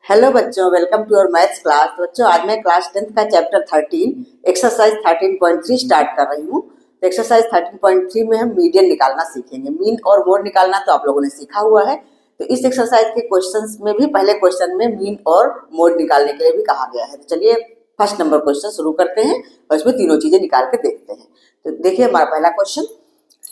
Hello बच्चों, welcome to your maths class. तो बच्चों, आज मैं क्लास 10th का चैप्टर 13 एक्सरसाइज 13.3 स्टार्ट कर रही हूँ। तो एक्सरसाइज 13.3 में हम मीडियन निकालना सीखेंगे। मीन और मोड निकालना तो आप लोगों ने सीखा हुआ है। तो इस एक्सरसाइज के क्वेश्चंस में भी पहले क्वेश्चन में मीन और मोड निकालने के लिए भी कहा गया है। तो चलिए फर्स्ट नंबर क्वेश्चन शुरू करते हैं और इसमें तीनों चीजें निकाल के देखते हैं। तो देखिए हमारा पहला question,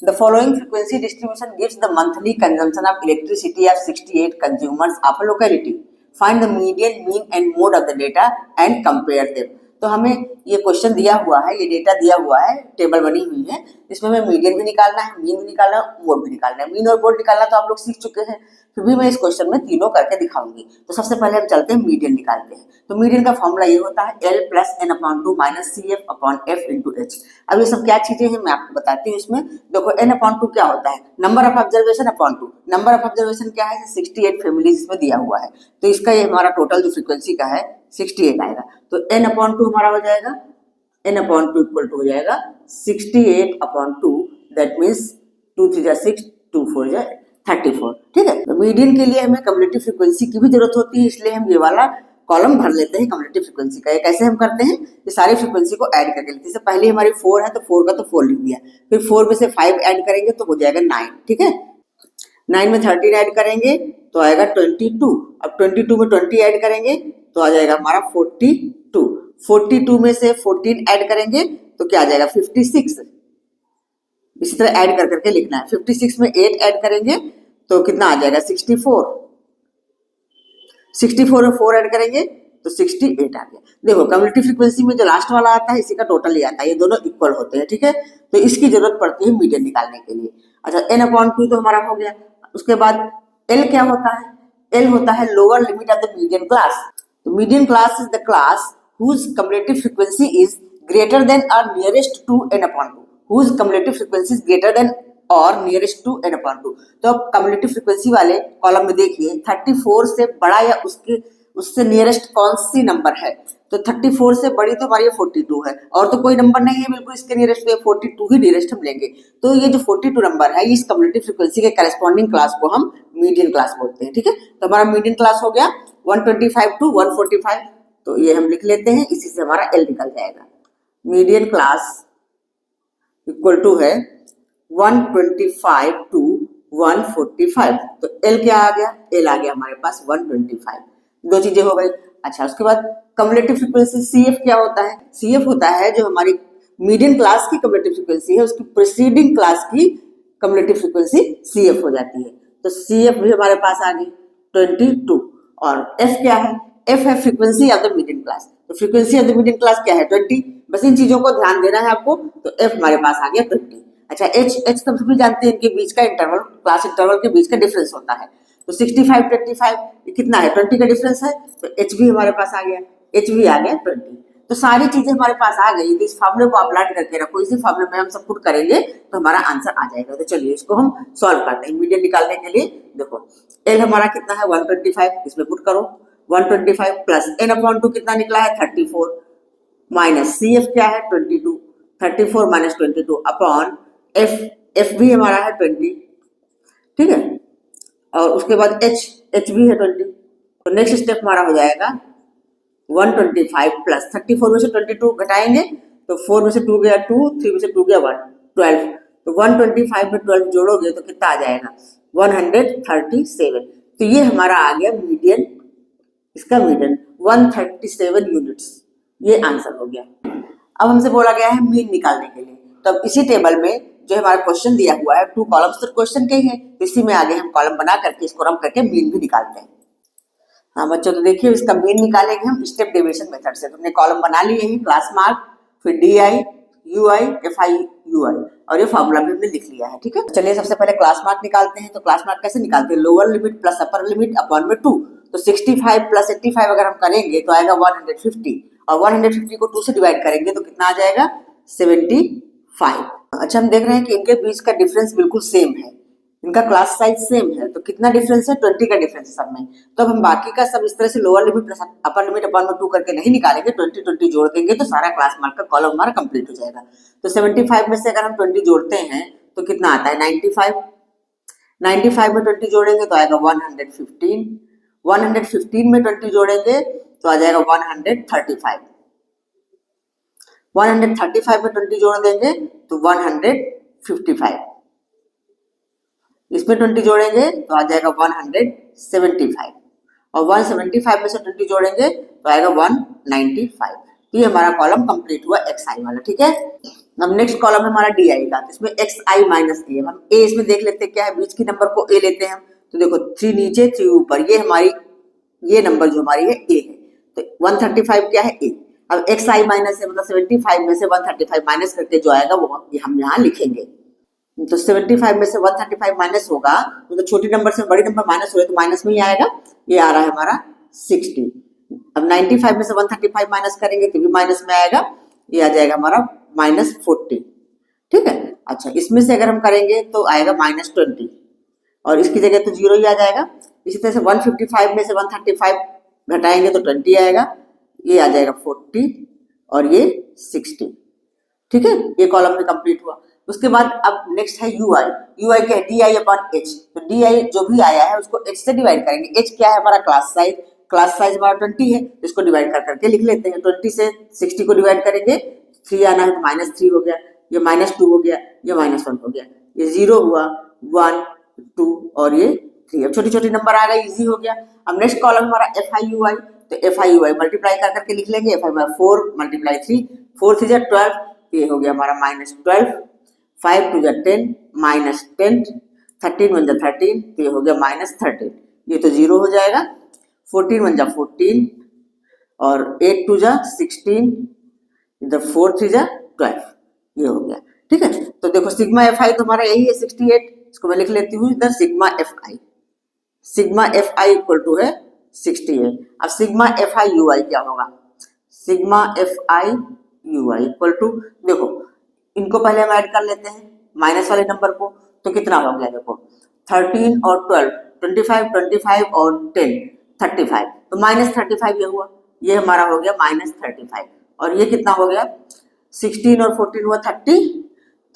The following frequency distribution gives the monthly consumption of electricity of 68 consumers of a locality. Find the median, mean and mode of the data and compare them. तो हमें ये क्वेश्चन दिया हुआ है, ये डेटा दिया हुआ है, टेबल बनी हुई है। इसमें हमें मीडियन भी निकालना है, मीन भी निकालना है, मोड भी निकालना है। मीन और मोड निकालना तो आप लोग सीख चुके हैं, फिर भी मैं इस क्वेश्चन में तीनों करके दिखाऊंगी। तो सबसे पहले हम चलते हैं मीडियन निकालते हैं। तो मीडियन का फॉर्मूला ये होता है L plus N upon two minus C F upon F into H. अब ये सब क्या चीजें हैं मैं आपको बताती हूँ। इसमें देखो एन अपॉन टू क्या होता है, number of observation upon two. Number of observation क्या है, 68 फैमिलीज इसमें दिया हुआ है। तो इसका ये हमारा टोटल जो फ्रीक्वेंसी का है 68 आएगा। तो एन अपॉन टू हमारा हो जाएगा, N upon two equal to हो जाएगा 68 अपॉन टू, दैट मीन्स 2 3 जा 6, 2 4 जा 34। ठीक है। तो मीडियन के लिए हमें कम्युलेटिव फ्रीक्वेंसी की भी जरूरत होती है, इसलिए हम ये वाला कॉलम भर लेते हैं कम्युलेटिव फ्रीक्वेंसी का। ये कैसे हम करते हैं, ये सारी फ्रीक्वेंसी को ऐड करके लेते हैं। जैसे पहले हमारी 4 है तो 4 का तो 4 लिख दिया, फिर 4 में से 5 ऐड करेंगे तो हो जाएगा 9। ठीक है। 9 में 13 ऐड करेंगे तो आएगा 22। अब 22 में 20 ऐड करेंगे तो आ जाएगा हमारा 42। 42 में से 14 ऐड करेंगे तो क्या आ जाएगा 56। इसी तरह ऐड कर करके लिखना है। 56 में 8 ऐड करेंगे तो कितना आ जाएगा 64। 64 में 4 ऐड करेंगे तो 68 आ गया। देखो कम्युलेटिव फ्रीक्वेंसी में जो लास्ट वाला आता है इसी का टोटल ही आता है, ये दोनों इक्वल होते हैं। ठीक है। तो इसकी जरूरत पड़ती है मीडियन निकालने के लिए। अच्छा, n अपॉन 2 तो हमारा हो गया। उसके बाद L क्या होता है, L होता है lower limit of the median class. तो median class is the class whose cumulative frequency is greater than or nearest to n upon 2, whose cumulative frequency is greater than or nearest to n upon 2। तो अब cumulative frequency वाले column में देखिए 34 से बड़ा या उससे नियरेस्ट कौन सी नंबर है। तो 34 से बड़ी तो हमारी 42 है, और तो कोई नंबर नहीं है बिल्कुल इसके नियरेस्ट, तो 42 ही नियरेस्ट हम लेंगे। तो ये जो 42 नंबर है इस कम्युलेटिव फ्रीक्वेंसी के करस्पॉन्डिंग क्लास को हम मीडियन क्लास बोलते हैं। ठीक है। तो हमारा मीडियन क्लास हो गया 125 टू 145। तो ये हम लिख लेते हैं, इसी से हमारा L निकल जाएगा। मीडियन क्लास इक्वल टू है 125 टू 145। तो L क्या आ गया, L आ गया हमारे पास 125। दो चीजें हो गई। अच्छा, उसके बाद कम्युलेटिव फ्रीक्वेंसी CF क्या होता है, CF होता है जो हमारी मीडियन क्लास की कम्युलेटिव फ्रीक्वेंसी है उसकी प्रीसीडिंग क्लास की कम्युलेटिव फ्रीक्वेंसी CF हो जाती है। तो CF भी हमारे पास आ गई 22। और F क्या है, F है frequency of the median class. तो frequency of the median class क्या है 20। बस इन चीजों को ध्यान देना है आपको। तो F हमारे पास आ गया 20। अच्छा, H तो सभी जानते हैं, इनके बीच का इंटरवल, क्लास इंटरवल के बीच का डिफरेंस होता है। तो 65 25 ये कितना है 20 का डिफरेंस है। तो H भी हमारे पास आ गया, H भी आ गया 20। तो सारी चीजें हमारे पास आ गई। तो इस फॉर्मूले को आप लर्न करके रखो, इसी फॉर्मूले में हम सब पुट करेंगे तो हमारा आंसर आ जाएगा। तो चलिए इसको हम सॉल्व करते हैं मीडियन निकालने के लिए। देखो L हमारा कितना है 125, इसमें पुट करो 125 प्लस n अपॉन 2 कितना निकला है 34, माइनस CF क्या है 22, 34 माइनस 22 अपॉन F भी हमारा है 20। ठीक है। और उसके बाद H भी है 20। तो नेक्स्ट स्टेप हमारा हो जाएगा 125 प्लस 34 में से 22 घटाएंगे तो 4 में से 2 गया 2, 3 में से 2 गया 1, 12। तो 125 में 12 जोड़ोगे तो कितना आ जाएगा 137। तो ये हमारा आ गया मीडियन, इसका मीडियन 137 यूनिट्स। ये आंसर हो गया। अब हमसे बोला गया है मीन निकालने के लिए। तो अब इसी टेबल में जो हमारा क्वेश्चन दिया हुआ है 2 कॉलम्स तो क्वेश्चन के ही है, तो इसी में आगे हम कॉलम बना करके इसको रम करके मीन भी निकालते हैं। हाँ बच्चों, तो देखिए इसका मीन निकालेंगे हम स्टेप डेविएशन मेथड से। तुमने कॉलम बना लिए हैं, क्लास मार्क, फिर DI UI FI UI, और ये फॉर्मूला भी हमने लिख लिया है। ठीक है। चलिए सबसे पहले क्लास मार्क निकालते हैं। तो क्लास मार्क कैसे निकालते हैं, lower limit plus upper limit upon में 2। तो 65 प्लस 85 अगर हम करेंगे तो आएगा 150, और 150 को 2 से डिवाइड करेंगे तो कितना आ जाएगा 75। अच्छा, हम देख रहे हैं कि इनके बीच का डिफरेंस बिल्कुल सेम है, इनका क्लास साइज सेम है। तो कितना डिफरेंस है 20 का डिफरेंस है सब में। तो अब हम बाकी का सब इस तरह से lower limit plus upper limit upon में 2 करके नहीं निकालेंगे, 20 जोड़ देंगे तो सारा क्लास मार्क का कॉलम हमारा कंप्लीट हो जाएगा। तो 75 में से अगर हम 20 जोड़ते हैं तो कितना आता है 95। 95 में 20 जोड़ेंगे तो आएगा 115। 115 में 20 जोड़ेंगे तो आ जाएगा 135। 135 में 20 जोड़ देंगे तो 155। इसमें 20 जोड़ेंगे तो आ जाएगा 175 और 175 में से 20 जोड़ेंगे तो आएगा 195। तो ये हमारा कॉलम कंप्लीट हुआ एक्स आई वाला। ठीक है, अब नेक्स्ट कॉलम है हमारा डी आई का, तो इसमें एक्स आई माइनस ए। हम ए इसमें देख लेते हैं क्या है, बीच की नंबर को ए लेते हैं हम। तो देखो 3 नीचे 3 ऊपर, ये हमारी ये नंबर जो हमारी है ए है, तो 135 क्या है ए। अब एक्स आई माइनस है मतलब 75 में से 135 माइनस करके जो आएगा वो ये हम यहाँ लिखेंगे। तो 75 में से 135 माइनस होगा तो छोटी नंबर से बड़ी नंबर माइनस हो रहे तो माइनस में ही आएगा। ये आ रहा है हमारा 60। अब 95 में से 135 माइनस करेंगे तो भी माइनस में आएगा, ये आ जाएगा हमारा -40। ठीक है, अच्छा इसमें से अगर हम करेंगे तो आएगा -20 और इसकी जगह तो 0 ही आ जाएगा। इसी तरह से 155 में से 135 घटाएंगे तो 20 आएगा, ये आ जाएगा 40 और ये 60। ठीक है, ये कॉलम में कंप्लीट हुआ। उसके बाद अब नेक्स्ट है यू आई। यू आई क्या है, डी आई अपॉन एच। तो डी आई जो भी आया है उसको एच से डिवाइड करेंगे। एच क्या है हमारा क्लास साइज, क्लास साइज हमारा 20 है, इसको डिवाइड कर करके लिख लेते हैं। 20 से 60 को डिवाइड करेंगे, 3 आना है तो -3 हो गया, ये -2 हो गया, ये -1 हो गया, ये 0 हुआ, 1 2 और ये 3। अब छोटी छोटी नंबर आ गए, इजी हो गया। अब नेक्स्ट कॉलम हमारा एफ आई यू आई। तो F I U I multiply कर करके लिख लेंगे। एफ आई 4 मल्टीप्लाई 3, 4 3 12, ये हो गया हमारा -12, 5 2 10 -10, 13 1 13, तो ये हो गया -13, ये तो 0 हो जाएगा। 14 1 14 और 8 2 16, इधर 4 3 12, ये हो गया। ठीक है, तो देखो सिग्मा एफ आई तो हमारा यही है 68, इसको मैं लिख लेती हूँ इधर sigma F I. Sigma F I equal to है 68। अब sigma F I U I क्या होगा, sigma F I U I equal to, देखो इनको पहले हम ऐड कर लेते हैं माइनस वाले नंबर को, तो कितना हो गया देखो 13 और 12, 25 25 और 10 35, तो -35 ये हुआ, ये हमारा हो गया -35 और ये कितना हो गया 16 और 14 हुआ 30,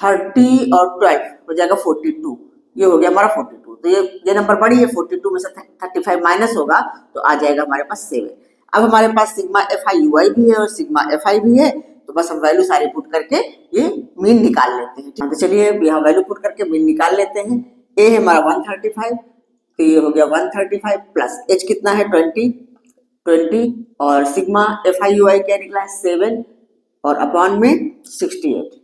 30 और 12 हो जाएगा 42, ये हो गया हमारा 42। तो ये नंबर बड़ी है, 42 में से 35 माइनस होगा तो आ जाएगा हमारे पास 7। अब हमारे पास सिग्मा एफ आई यू आई भी है और सिग्मा एफ आई भी है, तो बस हम वैल्यू सारी पुट करके ये मीन निकाल लेते हैं। तो चलिए यहाँ वैल्यू पुट करके मीन निकाल लेते हैं। ए है हमारा 135, तो ये हो गया 135 प्लस एच कितना है 20 और sigma F I U I क्या निकला है 7 और अपॉन में 68।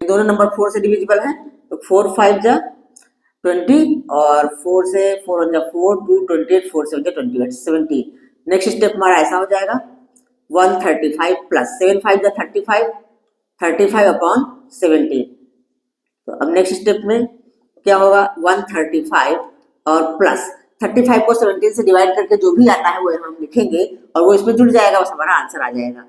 दोनों नंबर 4 से डिविजिबल है, तो 4 5 जा 20 और 4 से 4 1 जा 4 2 28, 4 से 28 17। नेक्स्ट स्टेप हमारा ऐसा हो जाएगा 135 प्लस 7 5 जा 35, 35 अपॉन 17। तो अब नेक्स्ट स्टेप में क्या होगा 135 और प्लस 35 को 17 से डिवाइड करके जो भी आता है वो हम लिखेंगे और वो इसमें जुड़ जाएगा, बस हमारा आंसर आ जाएगा।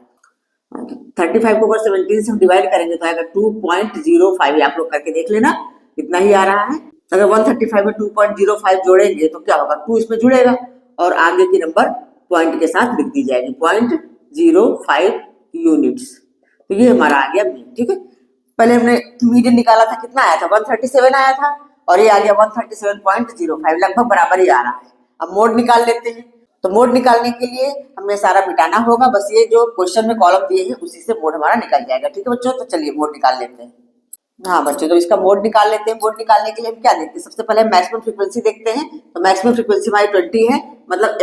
35 को अगर 17 से हम डिवाइड करेंगे तो आएगा 2.05, आप लोग करके देख लेना कितना ही आ रहा है। अगर 135 में 2.05 जोड़ेंगे तो क्या होगा 2 इसमें जुड़ेगा और आगे की नंबर पॉइंट के साथ लिख दी जाएगी 0.05 यूनिट्स। तो ये हमारा आ गया मीन। ठीक है, पहले हमने मीडियन निकाला था, कितना आया था 137 आया था और ये आ गया 137.05, लगभग बराबर ही आ रहा है। अब मोड निकाल लेते हैं। तो मोड निकालने के लिए हमें सारा मिटाना होगा, बस ये जो क्वेश्चन में कॉलम दिए हैं उसी से मोड हमारा निकल जाएगा। ठीक है बच्चों, तो चलिए मोड निकाल लेते हैं। हाँ बच्चों, तो इसका मोड निकाल लेते हैं। मोड निकालने के लिए हम क्या देखते हैं, सबसे पहले मैक्सिमम फ्रीक्वेंसी देखते हैं। तो मैक्सिमम फ्रीक्वेंसी हमारी 20 है, मतलब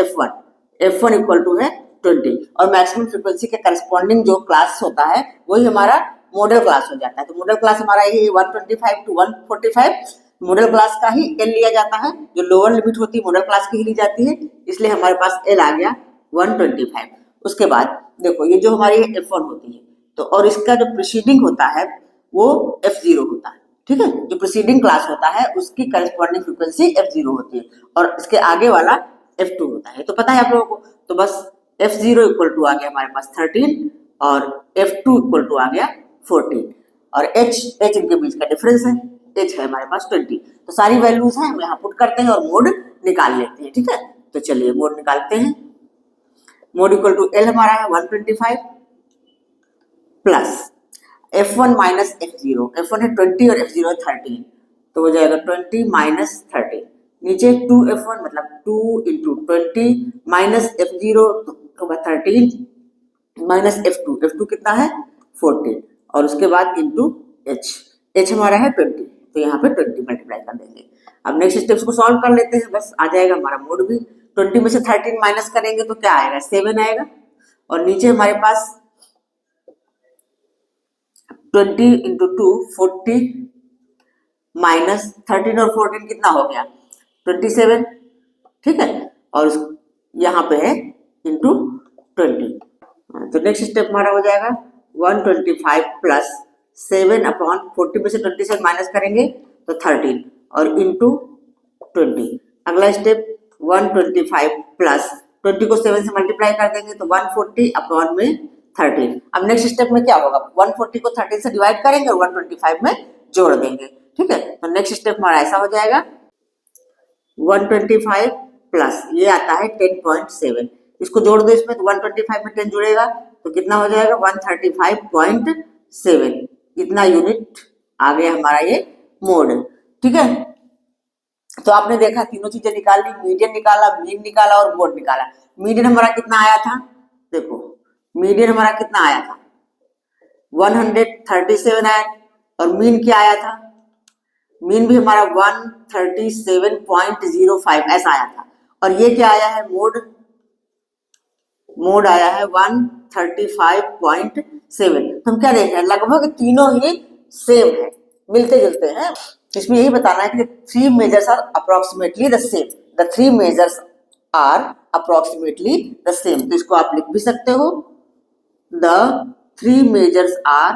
F1 इक्वल टू है 20 और मैक्सिमम फ्रीक्वेंसी के करस्पॉन्डिंग जो क्लास होता है वही हमारा मॉडल क्लास हो जाता है। तो मॉडल क्लास हमारा यही 125 to 145 मॉडल क्लास का ही एल लिया जाता है, जो लोअर लिमिट होती है मॉडल क्लास की ही ली जाती है, इसलिए हमारे पास एल आ गया 125। उसके बाद देखो ये जो हमारी F1 होती है, तो और इसका जो प्रीसीडिंग होता है वो F0 होता है। ठीक है, जो प्रीसीडिंग क्लास होता है उसकी करस्पॉन्डिंग फ्रीक्वेंसी F0 होती है और इसके आगे वाला F2 होता है, तो पता है आप लोगों को। तो बस F0 इक्वल टू आ गया हमारे पास 13 और F2 इक्वल टू आ गया 14 और H इनके बीच का डिफरेंस है, H है हमारे पास 20। तो सारी वैल्यूज हैं, हम यहाँ पुट करते हैं और मोड निकाल लेते हैं। ठीक है, तो चलिए मोड निकालते हैं। मोड इक्वल टू L हमारा है 125 plus F1 minus F0, F1 है 20 और F0 है 13, तो हो जाएगा 20 माइनस 13, नीचे 2f1 मतलब 2 इंटू 20 माइनस f0 होगा 13 माइनस f2 कितना है 14 और उसके बाद इंटू h हमारा है 20 तो यहाँ पे 20 मल्टीप्लाई कर देंगे। अब नेक्स्ट स्टेप्स को सॉल्व कर लेते हैं, बस आ जाएगा हमारा मोड भी। 20 में से 13 माइनस करेंगे तो क्या आएगा 7 आएगा और नीचे हमारे पास 20 इंटू 2 40 माइनस 13 और 14 कितना हो गया 27, ठीक है, और यहाँ पे है इंटू 20। तो नेक्स्ट स्टेप हमारा हो जाएगा 125 प्लस 7 अपॉन 40 में से 27 माइनस करेंगे तो 13 और इंटू 20। अगला स्टेप 125 प्लस 20 को 7 से मल्टीप्लाई कर देंगे तो 140 अपॉन में 13। अब नेक्स्ट स्टेप में क्या होगा 140 को 13 से डिवाइड करेंगे और 125 में जोड़ देंगे, ठीक है। तो नेक्स्ट स्टेप हमारा ऐसा हो जाएगा 125 प्लस ये आता है 10.7, इसको जोड़ दो इसमें तो 125 में 10 जुड़ेगा तो कितना हो जाएगा 135.7। इतना यूनिट आ गया हमारा ये मोड, ठीक है। तो आपने देखा तीनों चीजें निकाल ली, मीडियन निकाला, मीन निकाला और मोड निकाला। मीडियन हमारा कितना आया था, देखो मीडियन हमारा कितना आया था 137 आया और मीन क्या आया था, मीन भी हमारा 137.05 ऐसा आया था। और ये क्या आया है मोड, मोड आया है 135.7। तो हम क्या देख रहे हैं लगभग तीनों ही सेम है, मिलते जुलते हैं। इसमें यही बताना है कि three measures are approximately the same, the three measures are approximately the same. तो इसको आप लिख भी सकते हो द थ्री मेजर्स आर,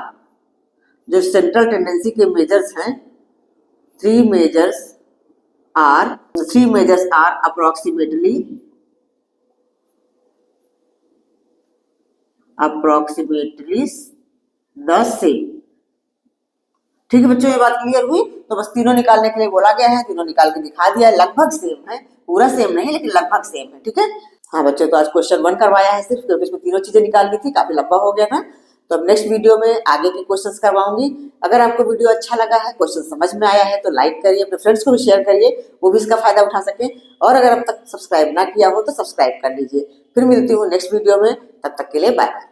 जो सेंट्रल टेंडेंसी के मेजर्स हैं, three measures are approximately the same. ठीक है बच्चों, ये बात क्लियर हुई। तो बस तीनों निकालने के लिए बोला गया है, तीनों निकाल के दिखा दिया है, लगभग सेम है, पूरा सेम नहीं लेकिन लगभग सेम है, ठीक है। हाँ बच्चों, तो आज क्वेश्चन 1 करवाया है सिर्फ, क्योंकि इसमें तीनों चीजें निकालनी थी, काफी लंबा हो गया था। तो अब नेक्स्ट वीडियो में आगे के क्वेश्चंस करवाऊंगी। अगर आपको वीडियो अच्छा लगा है, क्वेश्चन समझ में आया है तो लाइक करिए, अपने फ्रेंड्स को भी शेयर करिए, वो भी इसका फायदा उठा सके। और अगर अब तक सब्सक्राइब ना किया हो तो सब्सक्राइब कर लीजिए। फिर मिलती हूँ नेक्स्ट वीडियो में, तब तक के लिए बाय बाय।